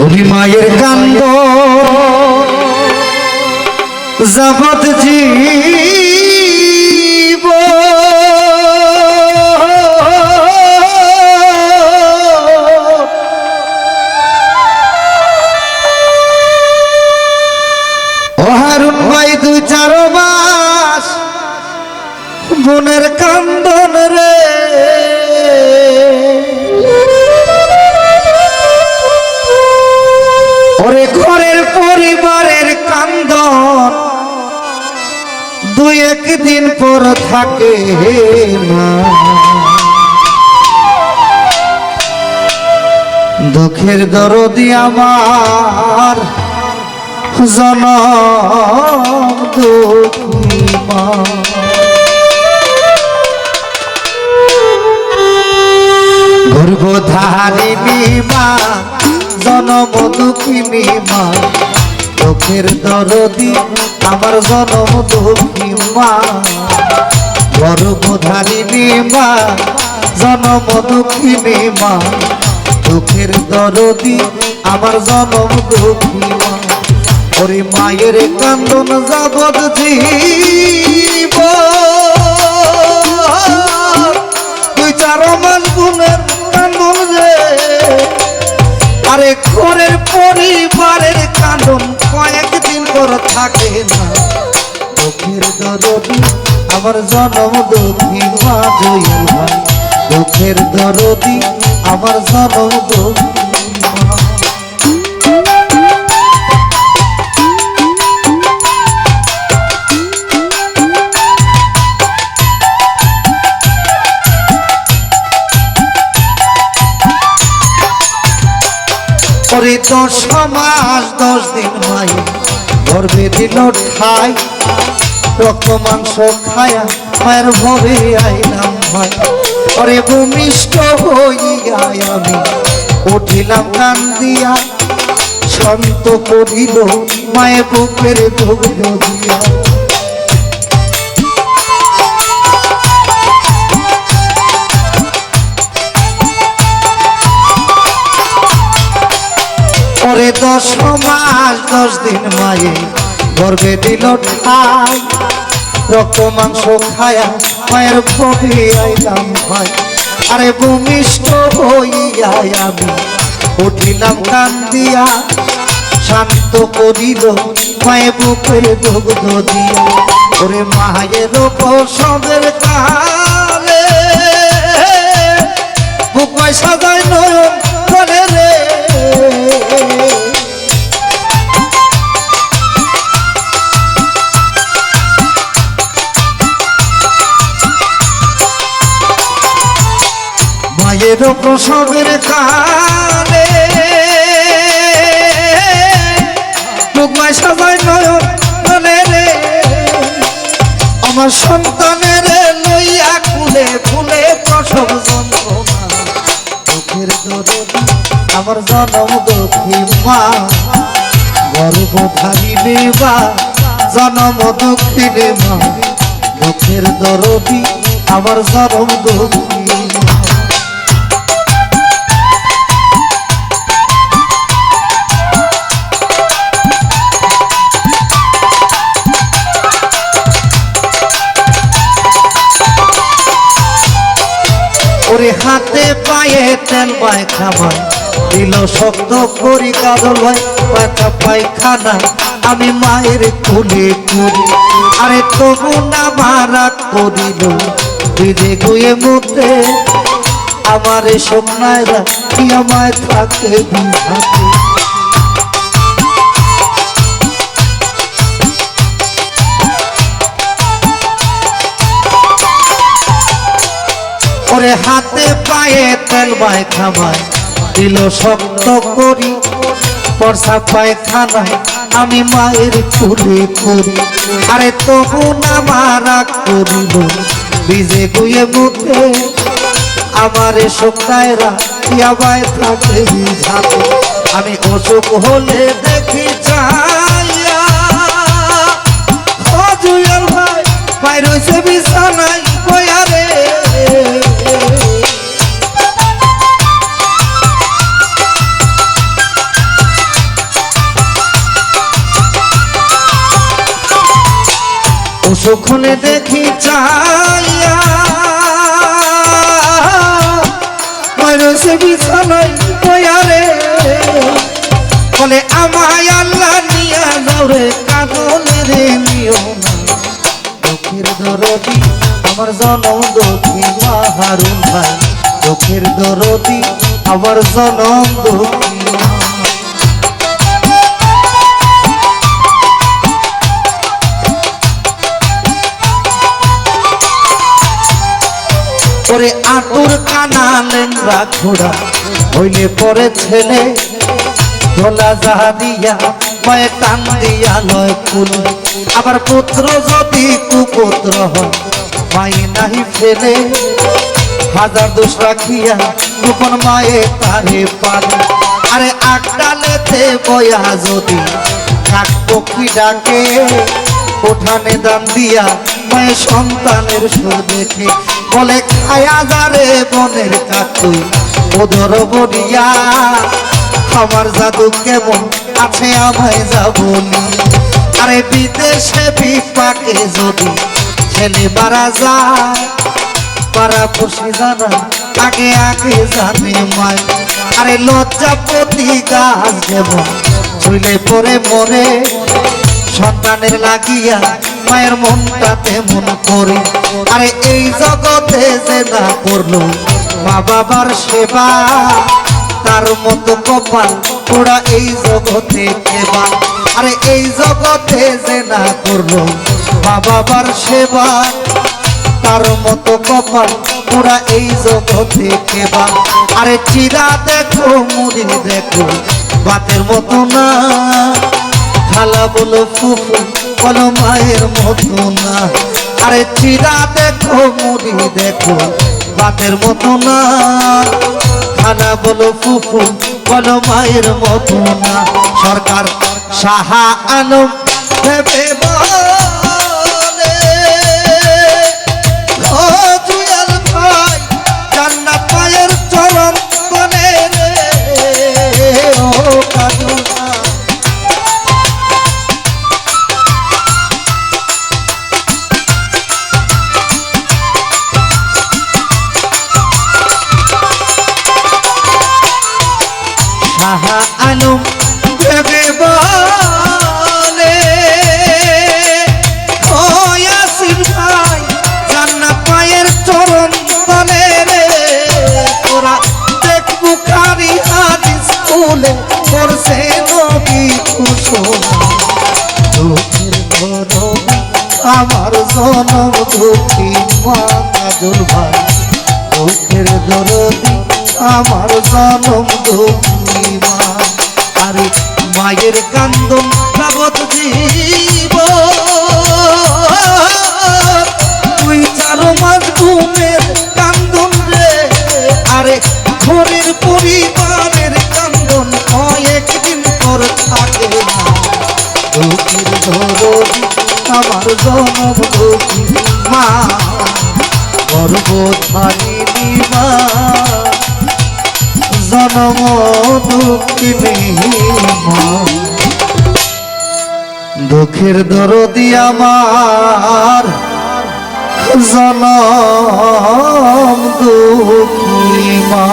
মায়ের কান্দ জগৎ জীব হারুন ভাই দুই চার মাস বোনের কান্দন রে ওরে ঘরের পরিবারের কান্দন দুই একদিন পর থাকে না দুঃখের দরদি আমার জনম দুঃখী মা গর্ভধারিণী মা জনম দুঃখিনী মা দুঃখের দরদি আমার জনম দুঃখী মা গর্ভধারিণী মা জনম দুঃখিনী মা দুঃখের দরদি আমার জনম দুঃখী মা ওরে মায়ের কান্দন জগৎ জীব তুই চার মান গুণের কান্দন রে আরে ঘরের পরিবারের কান্দন কয়েকদিন পর থাকে না দুঃখের দরদি আমার জনম দুঃখী মা জয়ী ভাই দুঃখের দরদি আমার জনম দুঃখী ওরে 10 মাস 10 দিন মাই গর্ভে দিল ঠাই রক্ত মাংস খায়া মায়ের ভবে আইলাম ভাই ওরে ভূমিষ্ঠ হইয়া আমি উঠিলাম কান্দিয়া শান্ত করিল মায়ের বুকের দুগ্ধ দিয়া ওরে 10 মাস 10 দিন মায়ে গর্ভে দিল ঠাই রক্ত মাংস খায়া মায়ের ভবে আইলাম ভাই আরে ভূমিষ্ঠ হইয়া আমি উঠিলাম কান্দিয়া শান্ত করিল মায়ের বুকের দুগ্ধ দিয়া ওরে মায়ের প্রসবের কালে বুক সাজায় নয়ন বলে রে মায়ের প্রসবের কালে বুকমায় সাজায় নয়ন বলে রে আমার সন্তানের লইয়া কুলে ফুলে প্রসব যন্ত্রণা দুঃখের দরদি আমার জনম দুঃখী মা গর্ভধারিণী মা জনম দুঃখিনী মা দুঃখের দরদি আমার জনম দুঃখী ওরে হাতে পায়ে তেল পায়খানা দিল শক্ত করি কাজল ভাই পায়খা পায়খানা আমি মায়ের কোলে করি আরে তবু না মারা করিল বিদে গুয়ে মুতে আমার স্বপ্নায়রা কি আমায় থাকে বিহাতে ওরে হাতে পায়ে তেল পায়খানায় দিল শক্ত করি পরসা পায়খানায় আমি মায়ের কোলে করি আরে তবু না মারা করিল বিজে গুয়ে মুখে আমার স্বপ্নায়রা কি আমায় থাকে বিঝাতে আমি অসুখ হলে দেখি চাইয়া ও জুয়েল ভাই পাই রয়েছে বিছানায় বয়া রে যখনে দেখি চাইয়া মরছে বিছানায় পয়ারে বলে আমায় আল্লাহ নিয়া যাও রে কাজলে রে নিও না দুঃখের দরদি আমার জনম দুঃখী হারুন ভাই দুঃখের দরদি আমার জনম দুঃখী ওরে আতুর কানা লেংরা ঘোড়া হইলে পরে ছেলে ধোলা যাহা দিয়া মায়ে টান দিয়া লয় ফুল আবার পুত্র যদি কুপুত্র হয় মায়ে নাহি ফেলে হাজার দোষ রাখিয়া গোপন মায়ে তারে পালে আরে আকডালেতে বয়া যদি কাক পক্ষী ডাকে উঠানে দান দিয়া মায়ে সন্তানের সুর দেখে বলে খায়া যারে বনের কাকুই ওদর বলিয়া আমার জাদু কেমন আছে আমায় যাবনি আরে বিদেশে বিপাকে যদি ছেলে মারা যায় পাড়া পড়শি জানা আগে আগে জানে মায় আরে লজ্জাপতি গাছ যেমন ছুইলে পরে মরে সন্তানের লাগিয়া মায়ের মনটা তেমন করে আরে এই জগতে যে না করলো মা বাবার সেবা তার মতো কপাল ওরা এই জগতে কেবা আরে এই জগতে যে না করলো মা বাবার সেবা তার মতো কপাল ওরা এই জগতে কেবা আরে চিরা দেখো মুড়ি দেখো বাতের মতো না খালা বলো ফুফু বলো মায়ের মতো না আরে চিরা দেখো মুড়ি দেখো বাতের মতো না খালা বলো ফুফু বলো মায়ের মতো না সরকার শাহা আলম ভেবে বলে ও জুয়েল ভাই জান্নাত মায়ের চরণ তলে রে ও কাজুনা শাহা আলম ভেবে বলে ও ইয়াসির ভাই জান্নাত মায়ের চরণ তলে রে তোরা দেখ বুখারী হাদিস খুলে করছে নবী ঘোষণা দুঃখের ধরম আমার জনম দুঃখী মা কাজল ভাই দুঃখের দরদি আমার জনম দুঃখী মা আরে মায়ের কান্দন যাবত জীব তুই 4 মাস ঘুমের কান্দন রে আরে ঘরের পরিবারের কান্দন কয়েকদিন পর থাকে না দুঃখের ধরদি আমার জনম দুঃখী মা গর্ভধারিণী মা জনম দুঃখিনী মা দুঃখের দরদি আমার জনম দুঃখী মা।